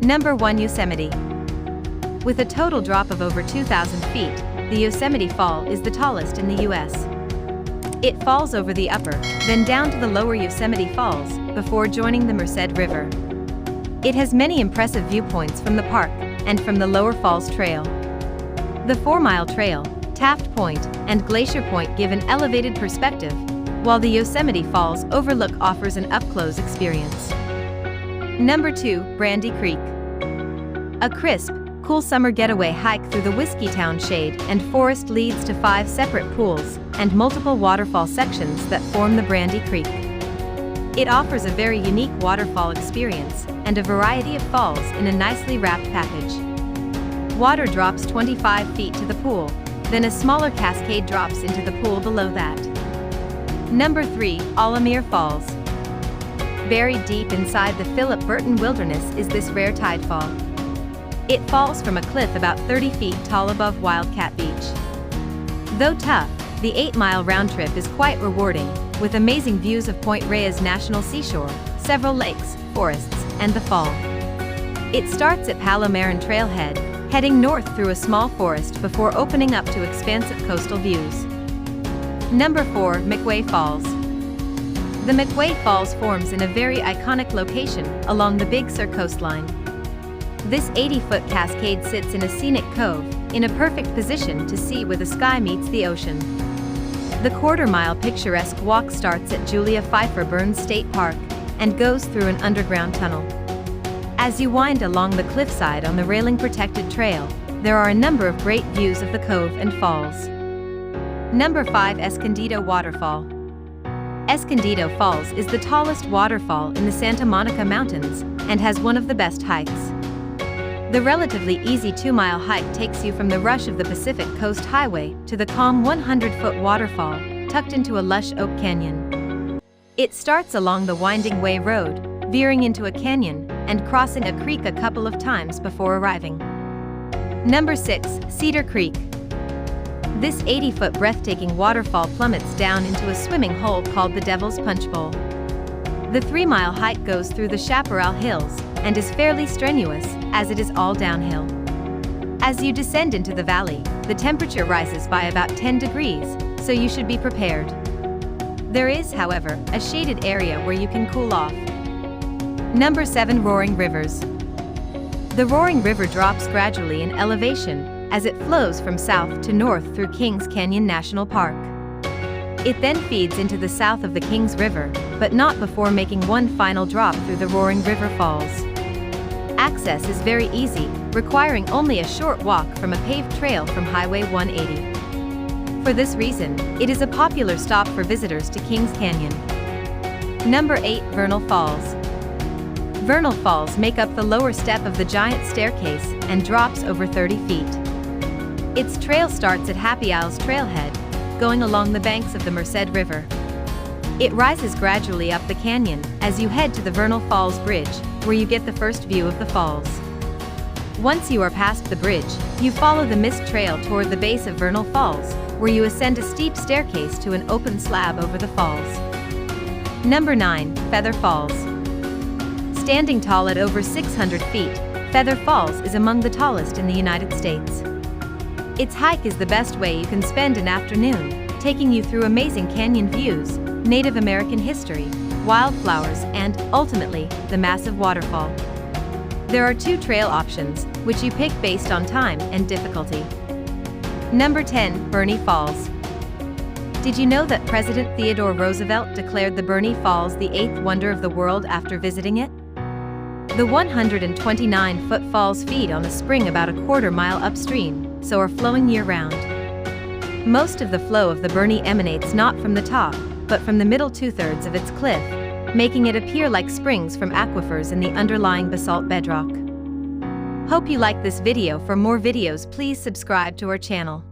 Number 1. Yosemite. With a total drop of over 2,000 feet, the Yosemite Fall is the tallest in the U.S. It falls over the upper, then down to the lower Yosemite Falls, before joining the Merced River. It has many impressive viewpoints from the park, and from the Lower Falls Trail. The 4-mile trail, Taft Point, and Glacier Point give an elevated perspective, while the Yosemite Falls overlook offers an up-close experience. Number 2. Brandy Creek. A crisp, cool summer getaway hike through the Whiskeytown shade and forest leads to 5 separate pools and multiple waterfall sections that form the Brandy Creek. It offers a very unique waterfall experience and a variety of falls in a nicely wrapped package. Water drops 25 feet to the pool, then a smaller cascade drops into the pool below that. Number 3. Alamere Falls. Buried deep inside the Philip Burton Wilderness is this rare tidefall. It falls from a cliff about 30 feet tall above Wildcat Beach. Though tough, the 8-mile round trip is quite rewarding, with amazing views of Point Reyes National Seashore, several lakes, forests, and the fall. It starts at Palomarin Trailhead, heading north through a small forest before opening up to expansive coastal views. Number 4. Mcway Falls. The Mcway Falls forms in a very iconic location along the Big Sur coastline. This 80-foot cascade sits in a scenic cove, in a perfect position to see where the sky meets the ocean. The quarter-mile picturesque walk starts at Julia Pfeiffer Burns State Park and goes through an underground tunnel. As you wind along the cliffside on the railing-protected trail, there are a number of great views of the cove and falls. Number 5. Escondido Waterfall. Escondido Falls is the tallest waterfall in the Santa Monica Mountains and has one of the best hikes. The relatively easy 2-mile hike takes you from the rush of the Pacific Coast Highway to the calm 100-foot waterfall, tucked into a lush oak canyon. It starts along the Winding Way Road, veering into a canyon, and crossing a creek a couple of times before arriving. Number 6. Cedar Creek. This 80-foot breathtaking waterfall plummets down into a swimming hole called the Devil's Punch Bowl. The 3-mile hike goes through the Chaparral Hills, and is fairly strenuous, as it is all downhill. As you descend into the valley, the temperature rises by about 10 degrees, so you should be prepared. There is, however, a shaded area where you can cool off. Number 7. Roaring Rivers. The Roaring River drops gradually in elevation, as it flows from south to north through Kings Canyon National Park. It then feeds into the south of the Kings River, but not before making one final drop through the Roaring River Falls. Access is very easy, requiring only a short walk from a paved trail from Highway 180. For this reason, it is a popular stop for visitors to Kings Canyon. Number 8. Vernal Falls. Vernal Falls make up the lower step of the giant staircase and drops over 30 feet. Its trail starts at Happy Isles Trailhead, going along the banks of the Merced River. It rises gradually up the canyon as you head to the Vernal Falls Bridge, where you get the first view of the falls. Once you are past the bridge, you follow the mist trail toward the base of Vernal Falls, where you ascend a steep staircase to an open slab over the falls. Number 9. Feather Falls. Standing tall at over 600 feet, Feather Falls is among the tallest in the United States. Its hike is the best way you can spend an afternoon, taking you through amazing canyon views, Native American history, wildflowers, and, ultimately, the massive waterfall. There are 2 trail options, which you pick based on time and difficulty. Number 10. Burney Falls. Did you know that President Theodore Roosevelt declared the Burney Falls the 8th wonder of the world after visiting it? The 129-foot falls feed on a spring about a quarter-mile upstream, so are flowing year-round. Most of the flow of the Burney emanates not from the top, but from the middle 2/3 of its cliff, making it appear like springs from aquifers in the underlying basalt bedrock. Hope you like this video. For more videos, please subscribe to our channel.